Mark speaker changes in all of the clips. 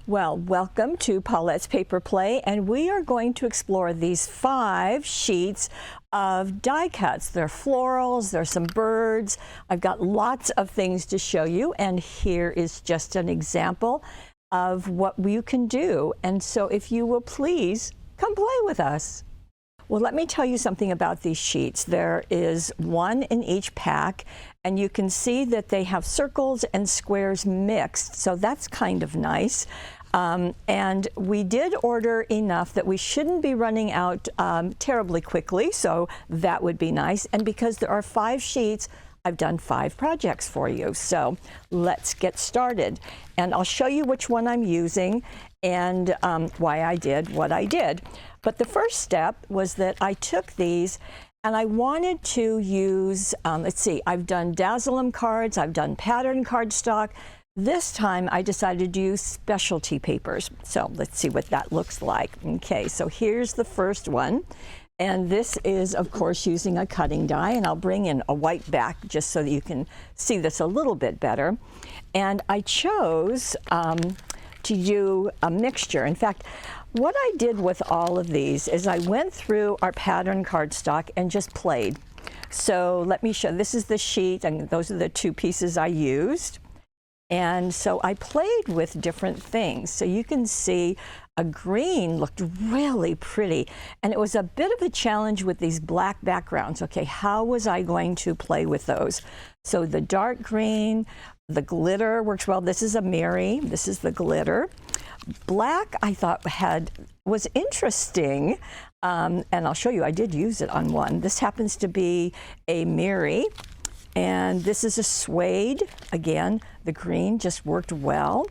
Speaker 1: Well, welcome to Paulette's Paper Play, and we are going to explore these 5 sheets of die cuts. They're florals, there's some birds. I've got lots of things to show you, and here is just an example of what you can do. And so if you will please come play with us. Well, let me tell you something about these sheets. There is 1 in each pack, and you can see that they have circles and squares mixed, so that's kind of nice. And we did order enough that we shouldn't be running out terribly quickly, so that would be nice. And because there are 5 sheets, I've done 5 projects for you. So let's get started. And I'll show you which one I'm using and why I did what I did. But the first step was that I took these and I wanted to use, let's see, I've done Dazzle 'em cards, I've done pattern cardstock. This time I decided to use specialty papers. So let's see what that looks like. Okay, so here's the first one. And this is, of course, using a cutting die, and I'll bring in a white back just so that you can see this a little bit better. And I chose to do a mixture. In fact, what I did with all of these is I went through our pattern cardstock and just played. So let me show, this is the sheet, and those are the 2 pieces I used. And so I played with different things. So you can see a green looked really pretty. And it was a bit of a challenge with these black backgrounds. Okay, how was I going to play with those? So the dark green, the glitter works well. This is a Mary, this is the glitter. Black I thought was interesting. And I'll show you, I did use it on one. This happens to be a Mary. And this is a suede. Again, the green just worked well.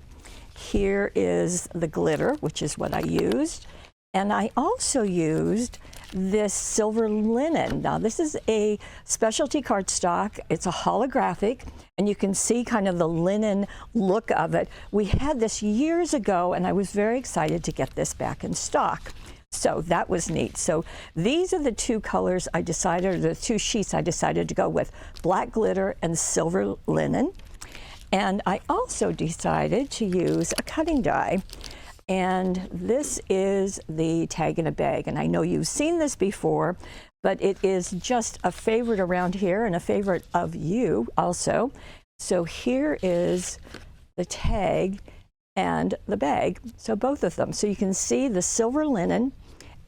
Speaker 1: Here is the glitter, which is what I used. And I also used this silver linen. Now, this is a specialty cardstock. It's a holographic, and you can see kind of the linen look of it. We had this years ago, and I was very excited to get this back in stock. So that was neat. So these are the 2 colors I decided, or the 2 sheets I decided to go with, black glitter and silver linen. And I also decided to use a cutting die. And this is the Tag in a Bag. And I know you've seen this before, but it is just a favorite around here and a favorite of you also. So here is the tag and the bag, so both of them. So you can see the silver linen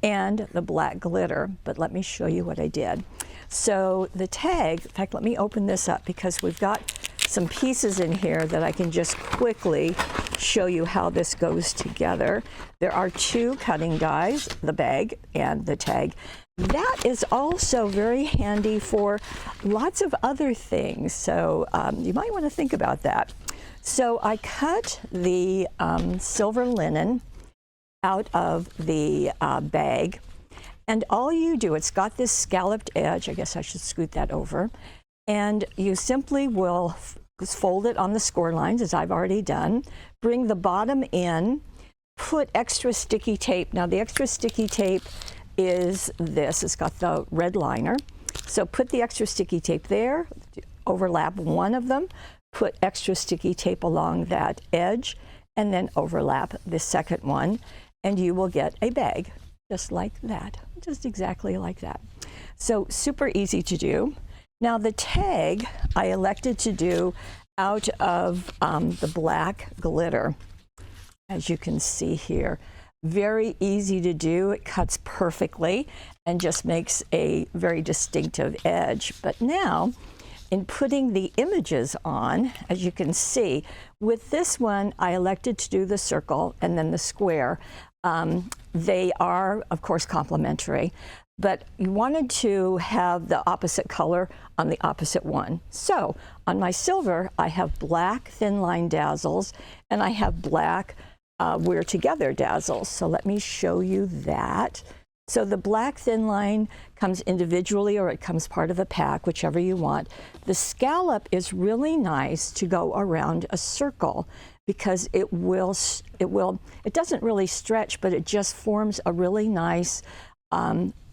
Speaker 1: and the black glitter, but let me show you what I did. So the tag, in fact, let me open this up because we've got some pieces in here that I can just quickly show you how this goes together. There are 2 cutting dies, the bag and the tag. That is also very handy for lots of other things, so you might want to think about that. So I cut the silver linen out of the bag, and all you do, it's got this scalloped edge, I guess I should scoot that over, and you simply will fold it on the score lines, as I've already done, bring the bottom in, put extra sticky tape. Now the extra sticky tape is this, it's got the red liner, so put the extra sticky tape there, overlap one of them, put extra sticky tape along that edge, and then overlap the second one, and you will get a bag just like that, just exactly like that. So super easy to do. Now the tag I elected to do out of the black glitter, as you can see here. Very easy to do, it cuts perfectly and just makes a very distinctive edge. But now, in putting the images on, as you can see, with this one, I elected to do the circle and then the square. They are, of course, complementary, but you wanted to have the opposite color on the opposite one. So on my silver, I have black thin line dazzles, and I have black We're Together dazzles. So let me show you that. So the black thin line comes individually, or it comes part of a pack, whichever you want. The scallop is really nice to go around a circle because it doesn't really stretch, but it just forms a really nice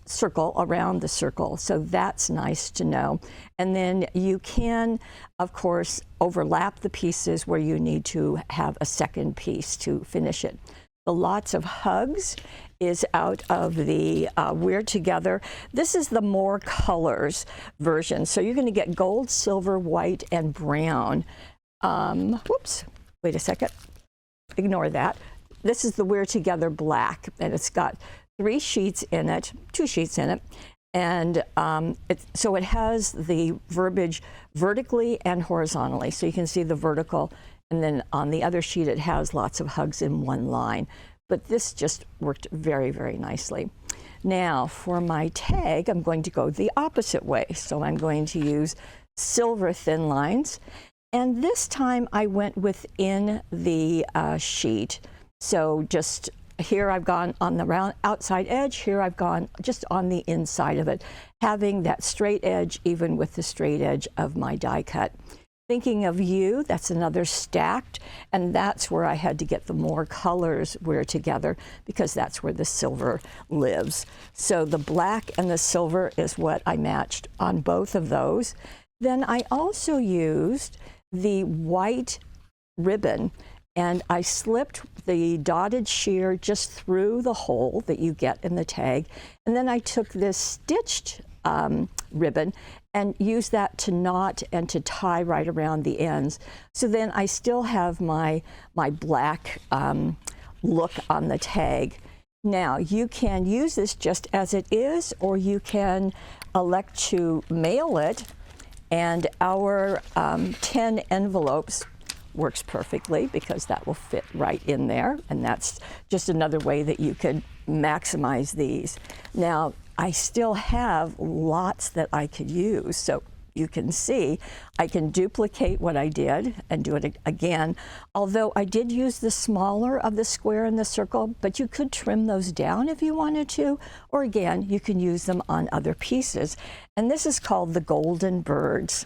Speaker 1: circle around the circle, so that's nice to know. And then you can, of course, overlap the pieces where you need to have a second piece to finish it. The Lots of Hugs is out of the We're Together. This is the more colors version, so you're going to get gold, silver, white, and brown. Whoops, wait a second, ignore that. This is the We're Together black, and it's got 3 sheets in it, 2 sheets in it, and so it has the verbiage vertically and horizontally, so you can see the vertical, and then on the other sheet it has Lots of Hugs in one line. But this just worked very, very nicely. Now for my tag, I'm going to go the opposite way, so I'm going to use silver thin lines, and this time I went within the sheet. So just here I've gone on the round outside edge, here I've gone just on the inside of it, having that straight edge even with the straight edge of my die cut. Thinking of You, that's another stacked, and that's where I had to get the more colors We're Together, because that's where the silver lives. So the black and the silver is what I matched on both of those. Then I also used the white ribbon, and I slipped the dotted shear just through the hole that you get in the tag, and then I took this stitched ribbon and used that to knot and to tie right around the ends. So then I still have my black look on the tag. Now you can use this just as it is, or you can elect to mail it, and our 10 envelopes works perfectly because that will fit right in there, and that's just another way that you could maximize these. Now I still have lots that I could use, so you can see I can duplicate what I did and do it again, although I did use the smaller of the square and the circle, but you could trim those down if you wanted to, or again you can use them on other pieces. And this is called the Golden Birds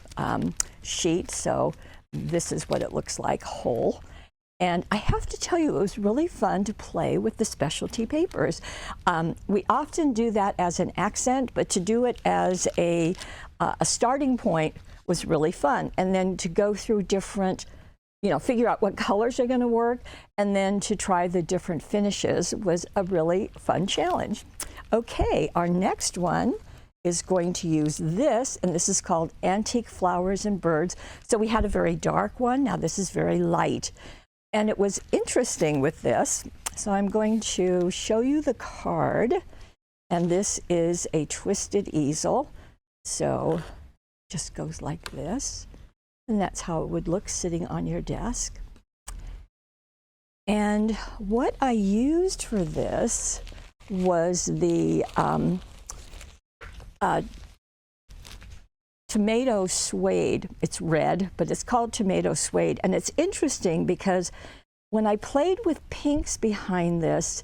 Speaker 1: sheet, so this is what it looks like whole. And I have to tell you, it was really fun to play with the specialty papers. We often do that as an accent, but to do it as a starting point was really fun. And then to go through different, figure out what colors are going to work, and then to try the different finishes was a really fun challenge. Okay, our next one is going to use this, and this is called Antique Flowers and Birds. So we had a very dark one, now this is very light. And it was interesting with this, so I'm going to show you the card, and this is a twisted easel, so it just goes like this, and that's how it would look sitting on your desk. And what I used for this was the tomato suede. It's red, but it's called tomato suede. And it's interesting because when I played with pinks behind this,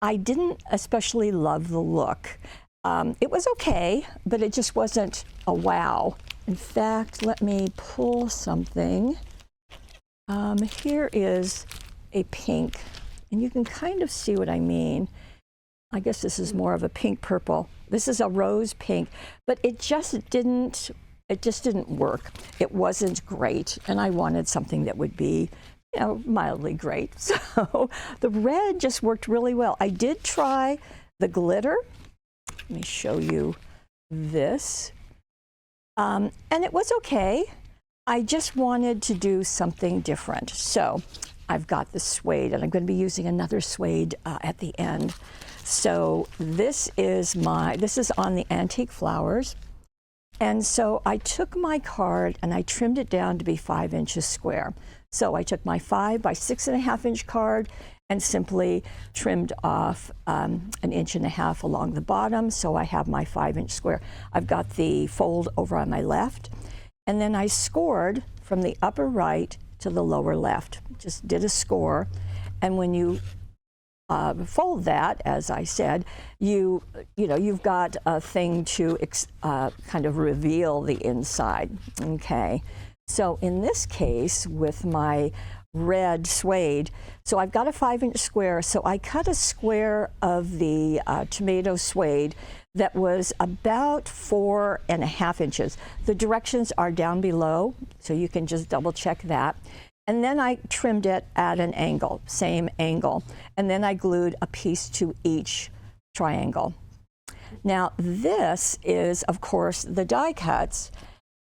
Speaker 1: I didn't especially love the look. It was okay, but it just wasn't a wow. In fact, let me pull something. Here is a pink, and you can kind of see what I mean. I guess this is more of a pink purple. This is a rose pink, but it just didn't work. It wasn't great, and I wanted something that would be, mildly great. So the red just worked really well. I did try the glitter. Let me show you this. And it was okay. I just wanted to do something different. So I've got the suede, and I'm going to be using another suede at the end. So this is on the Antique Flowers. And so I took my card and I trimmed it down to be 5 inches square. So I took my 5 by 6.5 inch card and simply trimmed off 1.5 inches along the bottom. So I have my 5 inch square. I've got the fold over on my left. And then I scored from the upper right to the lower left. Just did a score. And when you fold that, as I said, you've got a thing to kind of reveal the inside. Okay, so in this case, with my red suede. So I've got a 5-inch square, so I cut a square of the tomato suede that was about 4.5 inches. The directions are down below, so you can just double check that. And then I trimmed it at an angle, same angle. And then I glued a piece to each triangle. Now this is, of course, the die cuts.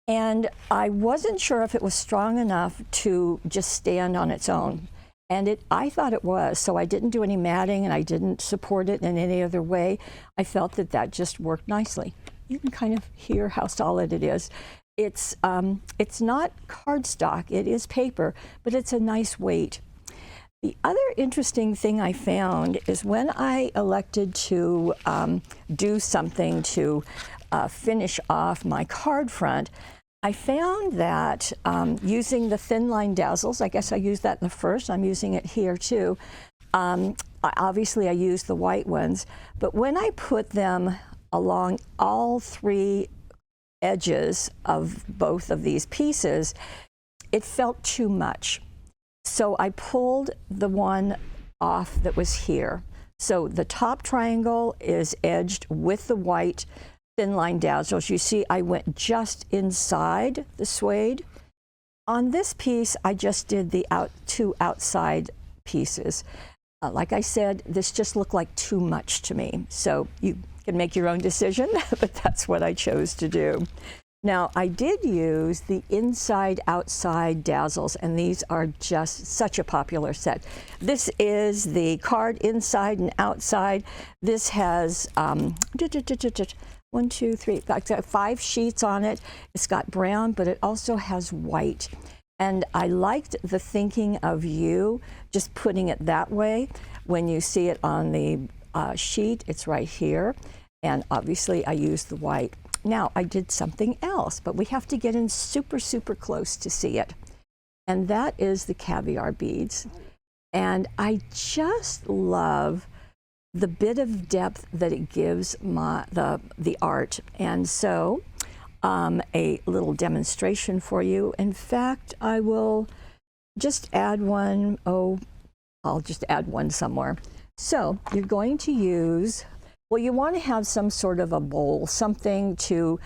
Speaker 1: And I wasn't sure if it was strong enough to just stand on its own. And I thought it was, so I didn't do any matting and I didn't support it in any other way. I felt that that just worked nicely. You can kind of hear how solid it is. It's not cardstock, it is paper, but it's a nice weight. The other interesting thing I found is when I elected to do something to finish off my card front, I found that using the thin line dazzles, I guess I used that in the first, I'm using it here too. Obviously I used the white ones, but when I put them along all 3 edges of both of these pieces, it felt too much. So I pulled the one off that was here. So the top triangle is edged with the white thin line dazzles. You see I went just inside the suede. On this piece I just did the 2 outside pieces. Like I said, this just looked like too much to me. So you can make your own decision, but that's what I chose to do. Now I did use the inside-outside dazzles, and these are just such a popular set. This is the card inside and outside. This has 1, 2, 3, 5 sheets on it. It's got brown, but it also has white. And I liked the thinking of you just putting it that way. When you see it on the sheet, it's right here. And obviously I used the white. Now I did something else, but we have to get in super, super close to see it. And that is the caviar beads. And I just love the bit of depth that it gives the art. And so a little demonstration for you. In fact, I will just add one. Oh, I'll just add one somewhere. So you're going to use, well, you want to have some sort of a bowl, something to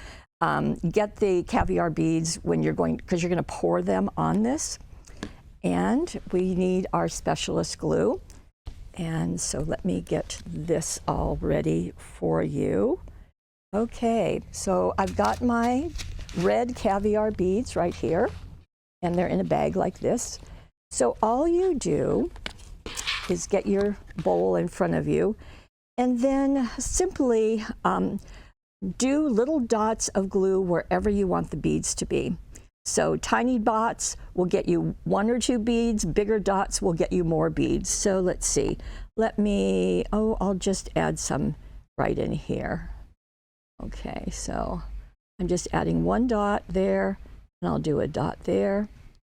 Speaker 1: get the caviar beads when you're going, because you're going to pour them on this. And we need our specialist glue. And so let me get this all ready for you. Okay, so I've got my red caviar beads right here, and they're in a bag like this. So all you do is get your bowl in front of you, and then simply do little dots of glue wherever you want the beads to be. So tiny dots will get you 1 or 2 beads, bigger dots will get you more beads. So let's see, I'll just add some right in here. Okay, so I'm just adding 1 dot there, and I'll do a dot there.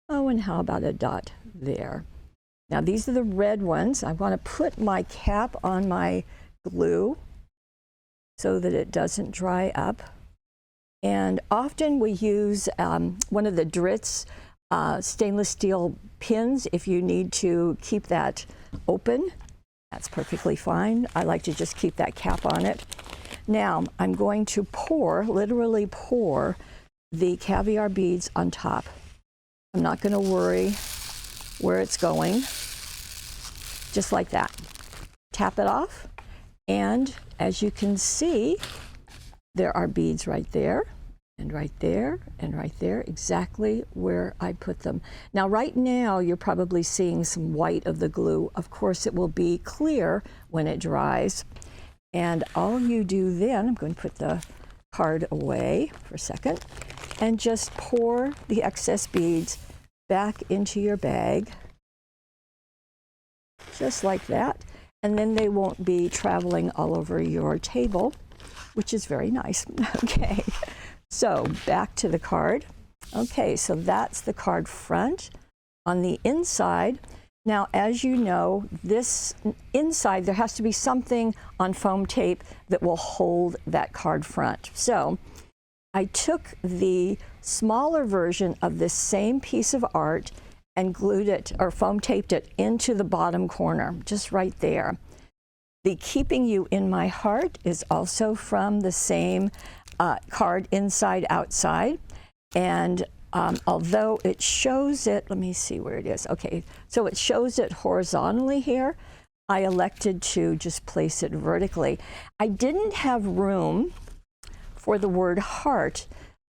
Speaker 1: Oh, and how about a dot there? Now these are the red ones. I want to put my cap on my glue so that it doesn't dry up. And often we use one of the Dritz stainless steel pins if you need to keep that open. That's perfectly fine. I like to just keep that cap on it. Now I'm going to pour, literally pour, the caviar beads on top. I'm not going to worry where it's going. Just like that. Tap it off, and as you can see, there are beads right there, and right there, and right there, exactly where I put them. Now right now you're probably seeing some white of the glue. Of course it will be clear when it dries. And all you do then, I'm going to put the card away for a second, and just pour the excess beads back into your bag, just like that. And then they won't be traveling all over your table, which is very nice. Okay, so back to the card. Okay, so that's the card front. On the inside, now as you know, this inside, there has to be something on foam tape that will hold that card front. So I took the smaller version of this same piece of art and glued it or foam taped it into the bottom corner, just right there. The Keeping You in My Heart is also from the same card, inside, outside. And although it shows it, let me see where it is. Okay, so it shows it horizontally here. I elected to just place it vertically. I didn't have room for the word heart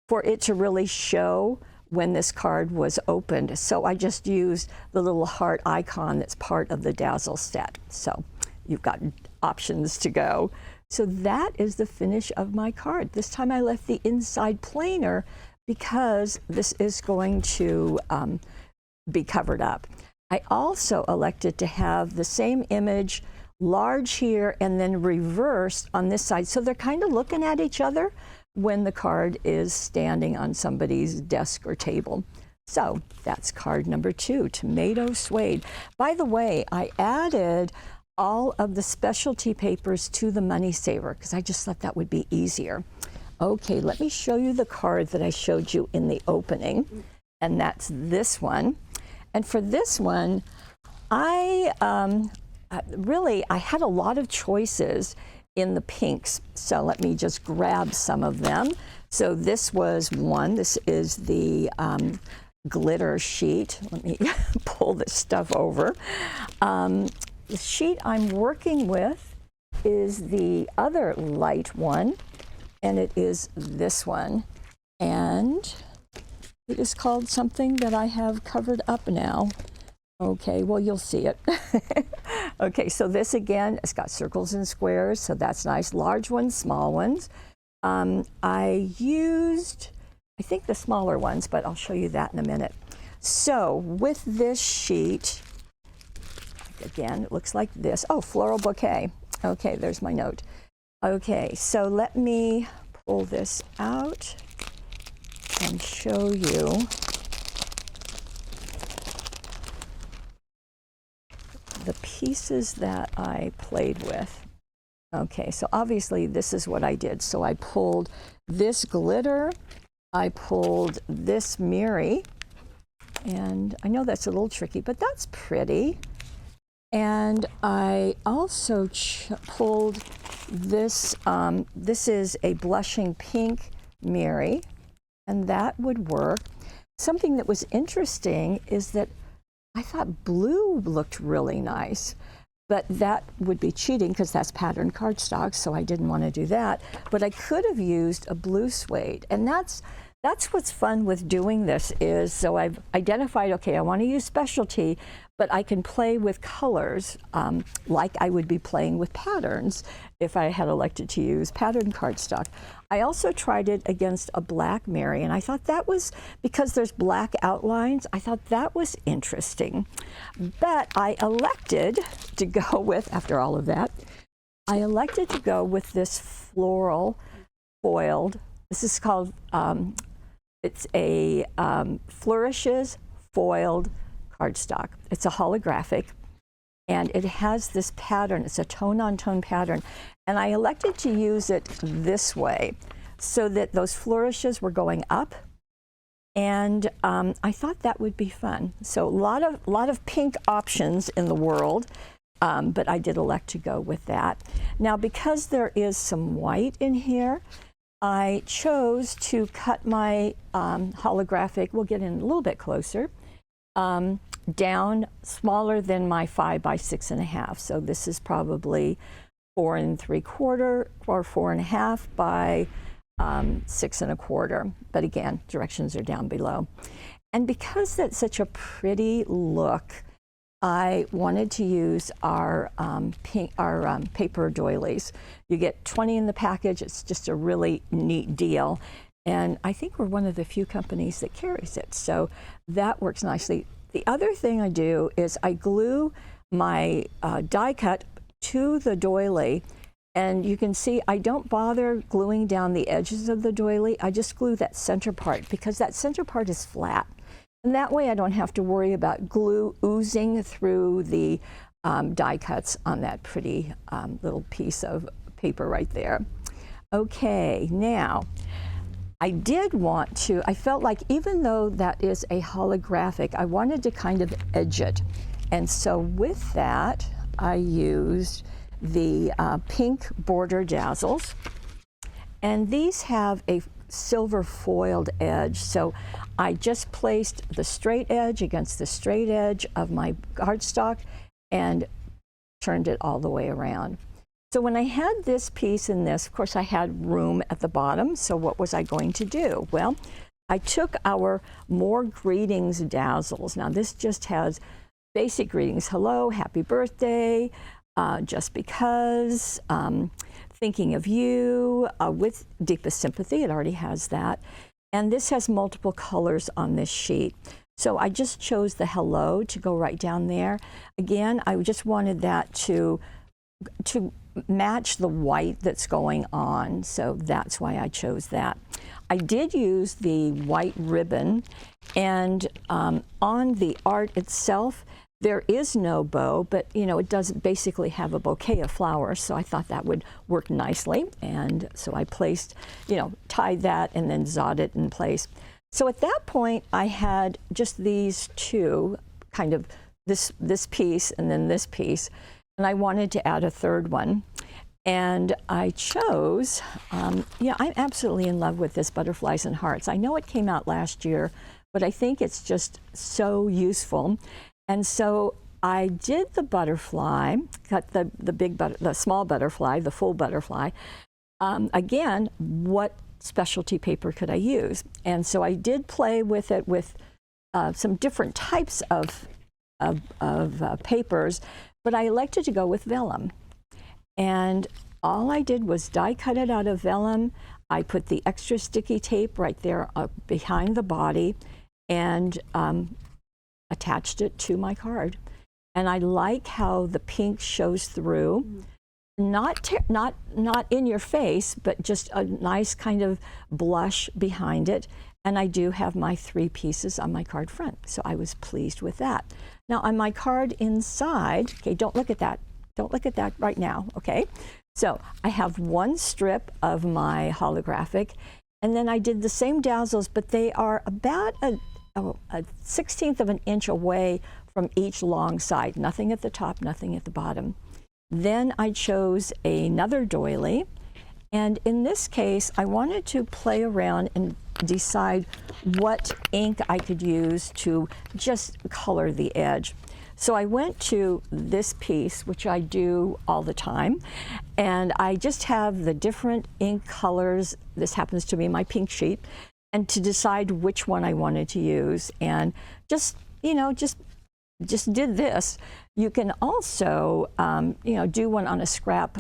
Speaker 1: for it to really show when this card was opened. So I just used the little heart icon that's part of the Dazzle set. So you've got options to go. So that is the finish of my card. This time I left the inside plainer because this is going to be covered up. I also elected to have the same image large here and then reversed on this side. So they're kind of looking at each other when the card is standing on somebody's desk or table. So that's card number 2, Tomato Suede. By the way, I added all of the specialty papers to the Money Saver because I just thought that would be easier. Okay, let me show you the card that I showed you in the opening, and that's this one. And for this one, I had a lot of choices in the pinks. So let me just grab some of them. So this was one. This is the glitter sheet. Let me pull this stuff over. The sheet I'm working with is the other light one, and it is this one. And it is called something that I have covered up now. Okay, well, you'll see it. Okay, so this again, it's got circles and squares, so that's nice. Large ones, small ones. I used, I think, the smaller ones, but I'll show you that in a minute. So with this sheet, again, it looks like this. Oh, floral bouquet. Okay, there's my note. Okay, so let me pull this out and show you the pieces that I played with. Okay, so obviously this is what I did. So I pulled this glitter, I pulled this Miri, and I know that's a little tricky, but that's pretty. And I also pulled this, this is a blushing pink Miri, and that would work. Something that was interesting is that I thought blue looked really nice, but that would be cheating because that's patterned cardstock, so I didn't want to do that. But I could have used a blue suede, and that's what's fun with doing this is, so I've identified, okay, I want to use specialty, but I can play with colors like I would be playing with patterns if I had elected to use patterned cardstock. I also tried it against a black Mary, and I thought that was, because there's black outlines, I thought that was interesting. But I elected to go with, after all of that, I elected to go with this floral foiled, this is called, it's a Flourishes foiled cardstock. It's a holographic, and it has this pattern. It's a tone-on-tone pattern, and I elected to use it this way so that those flourishes were going up, and I thought that would be fun. So a lot of pink options in the world, but I did elect to go with that. Now, because there is some white in here, I chose to cut my holographic, we'll get in a little bit closer, down smaller than my 5 by 6.5. So this is probably 4 3/4 or 4.5 by 6 1/4. But again, directions are down below. And because that's such a pretty look, I wanted to use our paper doilies. You get 20 in the package. It's just a really neat deal. And I think we're one of the few companies that carries it. So that works nicely. The other thing I do is I glue my die cut to the doily. And you can see I don't bother gluing down the edges of the doily. I just glue that center part because that center part is flat. And that way I don't have to worry about glue oozing through the die cuts on that pretty little piece of paper right there. Okay, now I did want to, I felt like even though that is a holographic, I wanted to kind of edge it. And so with that, I used the pink border dazzles. And these have a silver foiled edge. So I just placed the straight edge against the straight edge of my cardstock and turned it all the way around. So when I had this piece and this, of course I had room at the bottom, so what was I going to do? Well, I took our More Greetings dazzles. Now this just has basic greetings, hello, happy birthday, just because, thinking of you, with deepest sympathy, it already has that. And this has multiple colors on this sheet. So I just chose the hello to go right down there. Again, I just wanted that to match the white that's going on, so that's why I chose that. I did use the white ribbon, and on the art itself, there is no bow, but you know, it does basically have a bouquet of flowers, so I thought that would work nicely, and so I placed, you know, tied that and then zod it in place. So at that point, I had just these two, kind of this piece and then this piece, and I wanted to add a third one. And I chose, yeah, I'm absolutely in love with this Butterflies and Hearts. I know it came out last year, but I think it's just so useful. And so I did the butterfly, got the small butterfly, the full butterfly. Again, what specialty paper could I use? And so I did play with it with some different types of papers, but I elected to go with vellum. And all I did was die cut it out of vellum. I put the extra sticky tape right there behind the body and attached it to my card. And I like how the pink shows through. Not in your face, but just a nice kind of blush behind it. And I do have my 3 pieces on my card front, so I was pleased with that. Now on my card inside, okay, don't look at that. Don't look at that right now, okay? So I have 1 strip of my holographic, and then I did the same dazzles, but they are about a 1/16 of an inch away from each long side. Nothing at the top, nothing at the bottom. Then I chose another doily, and in this case, I wanted to play around and decide what ink I could use to just color the edge. So I went to this piece, which I do all the time, and I just have the different ink colors. This happens to be my pink sheet, and to decide which one I wanted to use, and just, you know, just did this. You can also, you know, do one on a scrap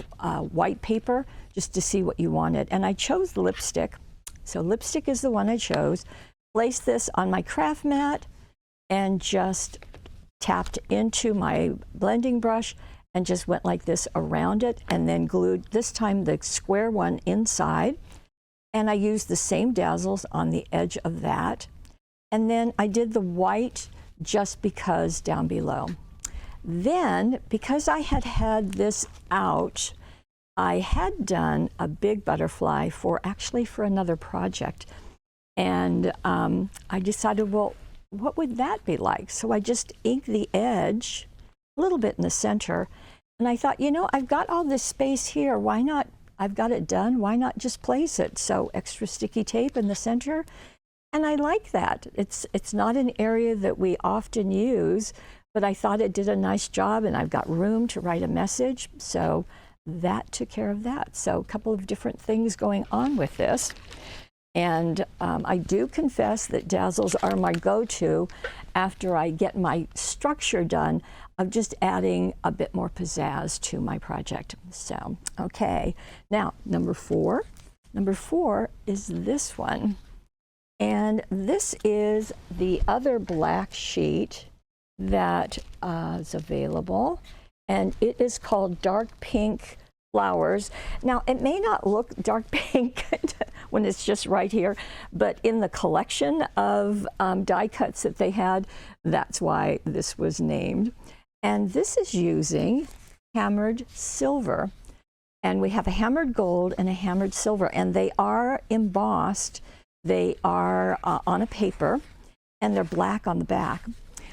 Speaker 1: white paper just to see what you wanted. And I chose lipstick. So lipstick is the one I chose. Placed this on my craft mat and just tapped into my blending brush and just went like this around it, and then glued, this time the square one inside. And I used the same dazzles on the edge of that. And then I did the white just because down below. Then, because I had this out, I had done a big butterfly for another project. And I decided, well, what would that be like? So I just inked the edge a little bit in the center. And I thought, you know, I've got all this space here. Why not? I've got it done. Why not just place it? So extra sticky tape in the center. And I like that. It's not an area that we often use, but I thought it did a nice job, and I've got room to write a message. So that took care of that. So a couple of different things going on with this. And I do confess that dazzles are my go-to after I get my structure done of just adding a bit more pizzazz to my project. So, okay. Now, number 4. Number 4 is this one. And this is the other black sheet that is available. And it is called Dark Pink Flowers. Now, it may not look dark pink when it's just right here, but in the collection of die cuts that they had, that's why this was named. And this is using hammered silver. And we have a hammered gold and a hammered silver, and they are embossed They are on a paper, and they're black on the back.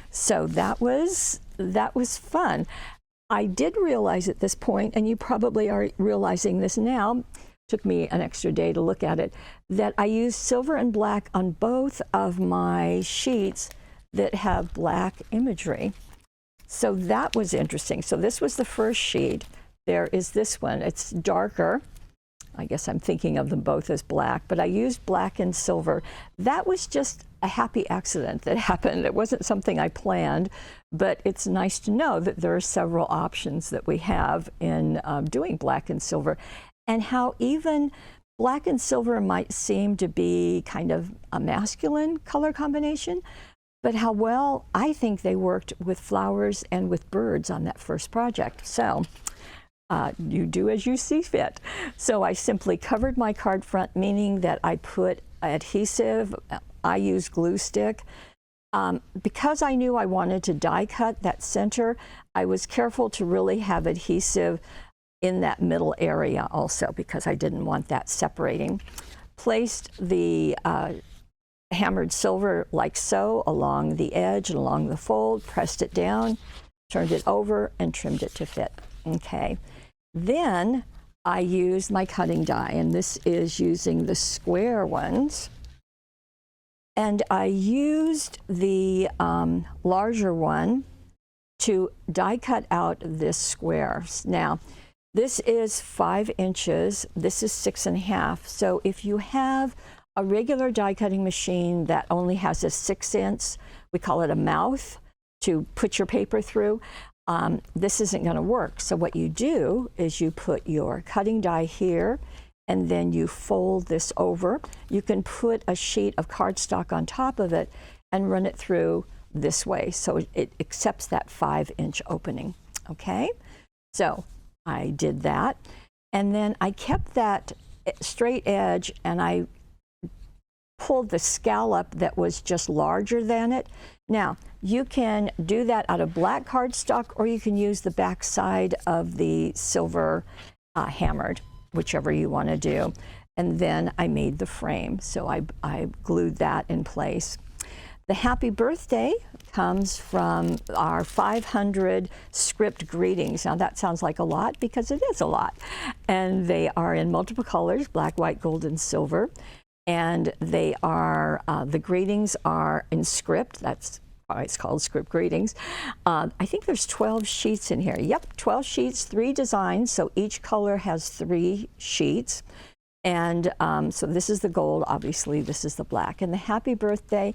Speaker 1: So that was fun. I did realize at this point, and you probably are realizing this now, took me an extra day to look at it, that I used silver and black on both of my sheets that have black imagery. So that was interesting. So this was the first sheet. There is this one. It's darker. I guess I'm thinking of them both as black, but I used black and silver. That was just a happy accident that happened. It wasn't something I planned, but it's nice to know that there are several options that we have in doing black and silver, and how even black and silver might seem to be kind of a masculine color combination, but how well I think they worked with flowers and with birds on that first project. So you do as you see fit. So I simply covered my card front, meaning that I put adhesive. I use glue stick. Because I knew I wanted to die cut that center, I was careful to really have adhesive in that middle area also, because I didn't want that separating. Placed the hammered silver like so along the edge and along the fold, pressed it down, turned it over, and trimmed it to fit. Okay. Then I used my cutting die, and this is using the square ones. And I used the larger one to die cut out this square. Now, this is 5 inches. This is 6.5. So if you have a regular die cutting machine that only has a 6-inch, we call it a mouth, to put your paper through, this isn't going to work. So what you do is you put your cutting die here, and then you fold this over. You can put a sheet of cardstock on top of it and run it through this way, so it accepts that 5-inch opening. Okay, so I did that, and then I kept that straight edge, and I pulled the scallop that was just larger than it. Now, you can do that out of black cardstock, or you can use the back side of the silver hammered, whichever you want to do. And then I made the frame, so I glued that in place. The happy birthday comes from our 500 script greetings. Now that sounds like a lot, because it is a lot. And they are in multiple colors, black, white, gold, and silver. And they are, the greetings are in script. That's why it's called script greetings. I think there's 12 sheets in here. Yep, 12 sheets, 3 designs. So each color has 3 sheets. And so this is the gold, obviously this is the black. And the happy birthday,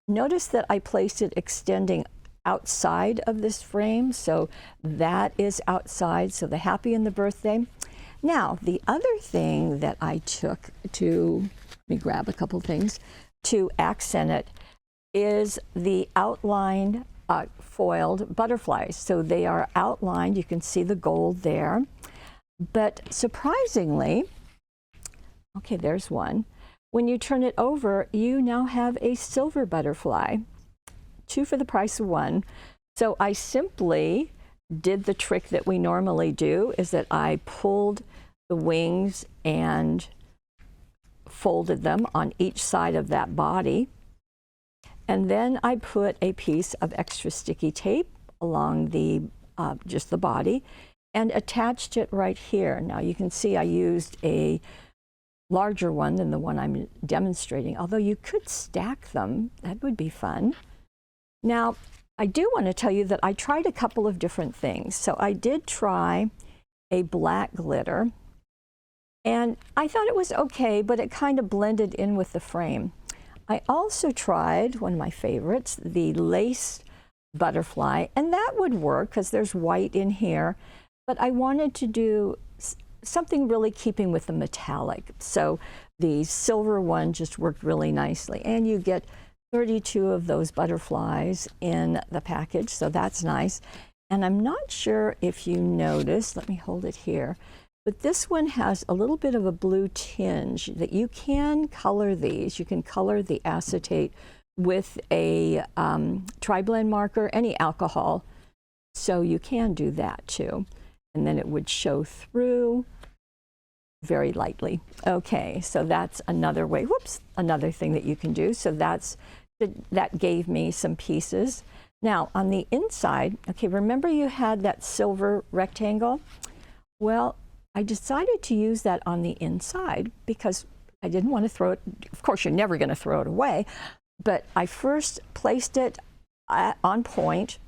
Speaker 1: notice that I placed it extending outside of this frame. So that is outside, so the happy and the birthday. Now, the other thing that I took to, let me grab a couple things, to accent it is the outlined foiled butterflies. So they are outlined, you can see the gold there. But surprisingly, okay, there's one. When you turn it over, you now have a silver butterfly, 2 for the price of 1. So I simply did the trick that we normally do, is that I pulled the wings and folded them on each side of that body. And then I put a piece of extra sticky tape along the just the body and attached it right here. Now you can see I used a larger one than the one I'm demonstrating, although you could stack them. That would be fun. Now, I do want to tell you that I tried a couple of different things. So I did try a black glitter, and I thought it was okay, but it kind of blended in with the frame. I also tried one of my favorites, the lace butterfly, and that would work because there's white in here, but I wanted to do something really keeping with the metallic. So the silver one just worked really nicely, and you get 32 of those butterflies in the package, so that's nice. And I'm not sure if you noticed, let me hold it here, but this one has a little bit of a blue tinge that you can color these. You can color the acetate with a tri-blend marker, any alcohol, so you can do that too. And then it would show through. very lightly. Okay, so that's another way, whoops, another thing that you can do. So that gave me some pieces. Now on the inside, okay, remember you had that silver rectangle? Well, I decided to use that on the inside because I didn't want to throw it. Of course, you're never going to throw it away, but I first placed it on point.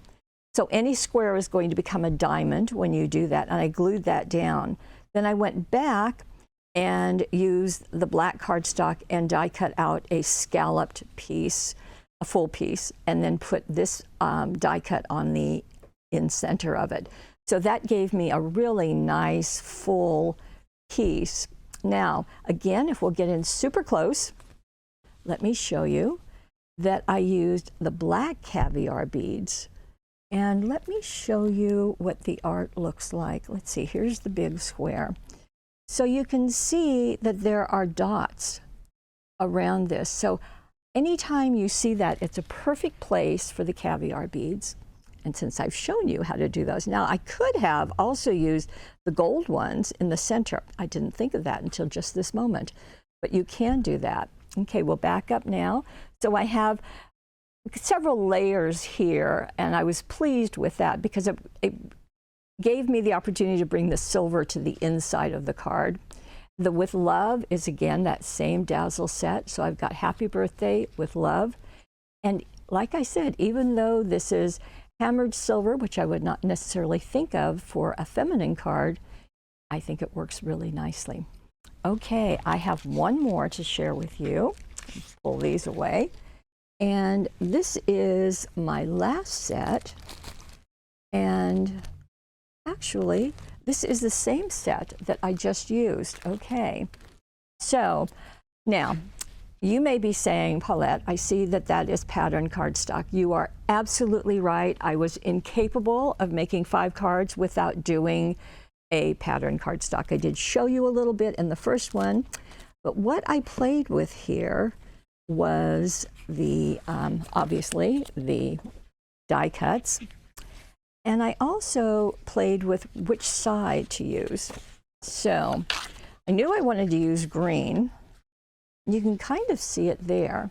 Speaker 1: So any square is going to become a diamond when you do that, and I glued that down. Then I went back and used the black cardstock and die cut out a scalloped piece, a full piece, and then put this die cut on the in center of it. So that gave me a really nice full piece. Now, again, if we'll get in super close, let me show you that I used the black caviar beads. And let me show you what the art looks like. Let's see, here's the big square. So you can see that there are dots around this. So anytime you see that, it's a perfect place for the caviar beads. And since I've shown you how to do those, now I could have also used the gold ones in the center. I didn't think of that until just this moment, but you can do that. Okay, we'll back up now. So I have several layers here, and I was pleased with that because it gave me the opportunity to bring the silver to the inside of the card. The With Love is again that same Dazzle set. So I've got Happy Birthday with Love. And like I said, even though this is hammered silver, which I would not necessarily think of for a feminine card, I think it works really nicely. Okay, I have one more to share with you. Pull these away. And this is my last set. And actually, this is the same set that I just used. Okay, so now you may be saying, Paulette, I see that that is pattern cardstock. You are absolutely right. I was incapable of making 5 cards without doing a pattern cardstock. I did show you a little bit in the first one, but what I played with here was the, obviously, the die cuts. And I also played with which side to use. So I knew I wanted to use green. You can kind of see it there.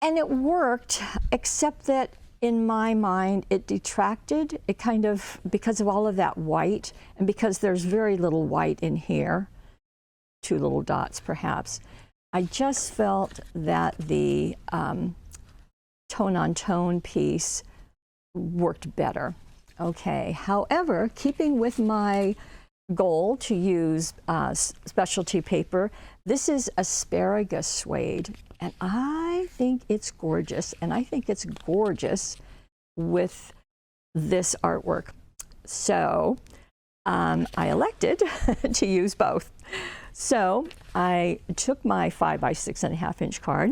Speaker 1: And it worked, except that in my mind, it detracted. It kind of, because of all of that white, and because there's very little white in here, 2 little dots perhaps, I just felt that the tone-on-tone piece worked better. Okay, however, keeping with my goal to use specialty paper, this is asparagus suede, and I think it's gorgeous, and I think it's gorgeous with this artwork. So I elected to use both. So I took my 5 by 6.5 inch card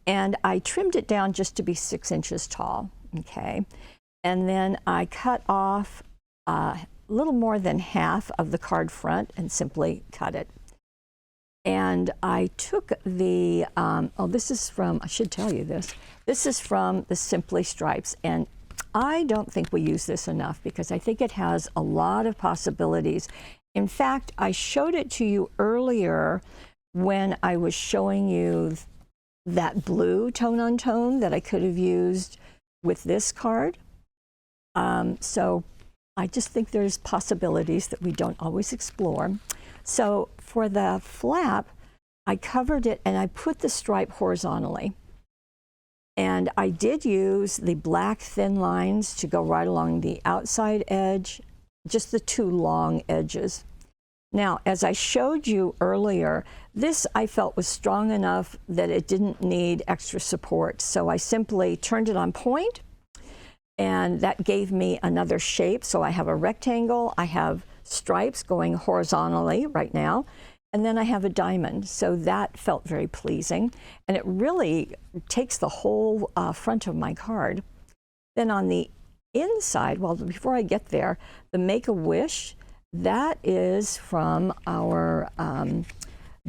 Speaker 1: and I trimmed it down just to be 6 inches tall. Okay, and then I cut off a little more than half of the card front and simply cut it. And I took the, oh, this is from, I should tell you this, this is from the Simply Stripes, and I don't think we use this enough because I think it has a lot of possibilities. In fact, I showed it to you earlier when I was showing you that blue tone-on-tone that I could have used with this card. So I just think there's possibilities that we don't always explore. So for the flap, I covered it and I put the stripe horizontally. And I did use the black thin lines to go right along the outside edge, just the 2 long edges. Now, as I showed you earlier, this I felt was strong enough that it didn't need extra support. So I simply turned it on point, and that gave me another shape. So I have a rectangle, I have stripes going horizontally right now, and then I have a diamond. So that felt very pleasing, and it really takes the whole front of my card. Then on the inside, well, before I get there, the Make-A-Wish, that is from our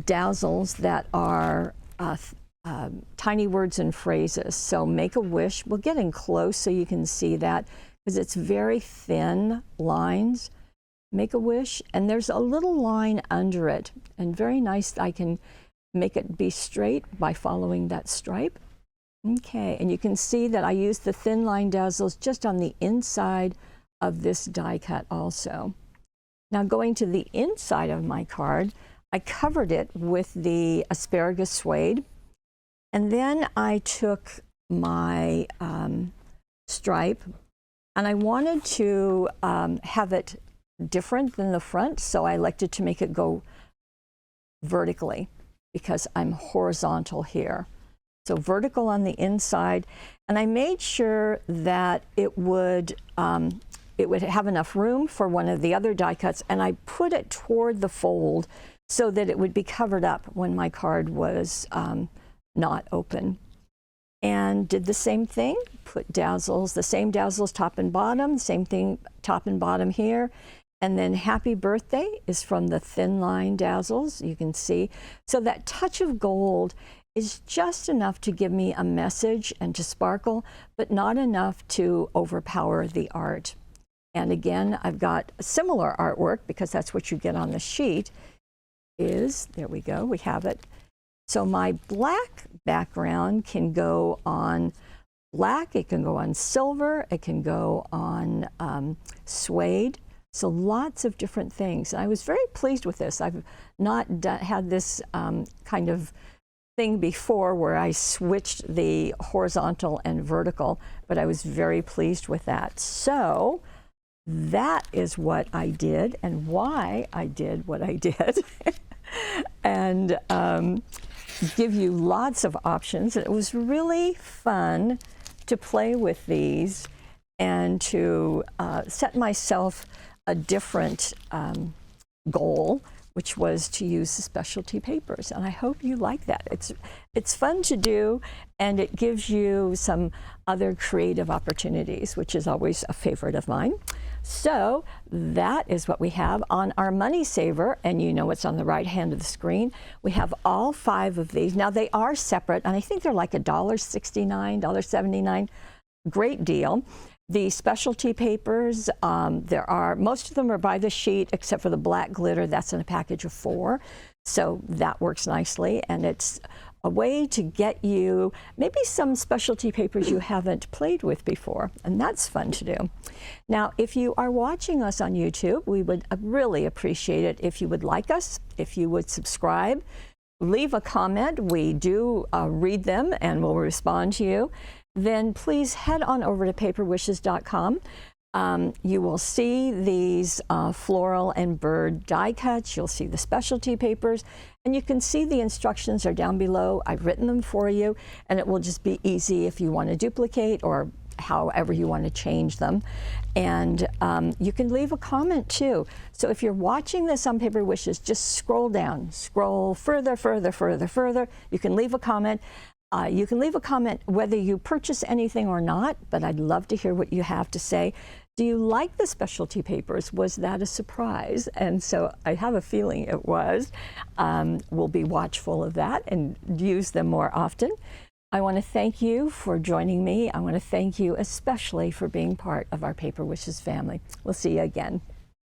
Speaker 1: dazzles that are tiny words and phrases. So Make-A-Wish, we'll get in close so you can see that because it's very thin lines. make a wish, and there's a little line under it, and very nice. I can make it be straight by following that stripe. Okay, and you can see that I use the thin line dazzles just on the inside of this die cut also. Now going to the inside of my card, I covered it with the asparagus suede, and then I took my stripe, and I wanted to have it different than the front, so I elected to make it go vertically because I'm horizontal here. So vertical on the inside, and I made sure that it would have enough room for one of the other die cuts, and I put it toward the fold so that it would be covered up when my card was not open. And did the same thing, put dazzles, the same dazzles top and bottom, same thing top and bottom here. And then happy birthday is from the thin line dazzles, you can see. So that touch of gold is just enough to give me a message and to sparkle, but not enough to overpower the art. And again, I've got similar artwork because that's what you get on the sheet is, there we go, we have it. So my black background can go on black, it can go on silver, it can go on suede. So lots of different things. And I was very pleased with this. I've not had this kind of thing before where I switched the horizontal and vertical, but I was very pleased with that. So that is what I did and why I did what I did. And give you lots of options. It was really fun to play with these and to set myself a different goal, which was to use the specialty papers. And I hope you like that. It's fun to do, and it gives you some other creative opportunities, which is always a favorite of mine. So that is what we have on our money saver, and you know it's on the right hand of the screen. We have all 5 of these. Now they are separate, and I think they're like $1.69, $1.79. Great deal. The specialty papers, most of them are by the sheet except for the black glitter. That's in a package of 4. So that works nicely, and it's a way to get you maybe some specialty papers you haven't played with before, and that's fun to do. Now, if you are watching us on YouTube, we would really appreciate it if you would like us, if you would subscribe, leave a comment. We do read them and we'll respond to you. Then please head on over to paperwishes.com. You will see these floral and bird die cuts. You'll see the specialty papers, and you can see the instructions are down below. I've written them for you, and it will just be easy if you want to duplicate or however you want to change them. And you can leave a comment too. So if you're watching this on Paper Wishes, just scroll down, scroll further, further, further, further. You can leave a comment. You can leave a comment whether you purchase anything or not, but I'd love to hear what you have to say. Do you like the specialty papers? Was that a surprise? And so I have a feeling it was. We'll be watchful of that and use them more often. I want to thank you for joining me. I want to thank you especially for being part of our Paper Wishes family. We'll see you again.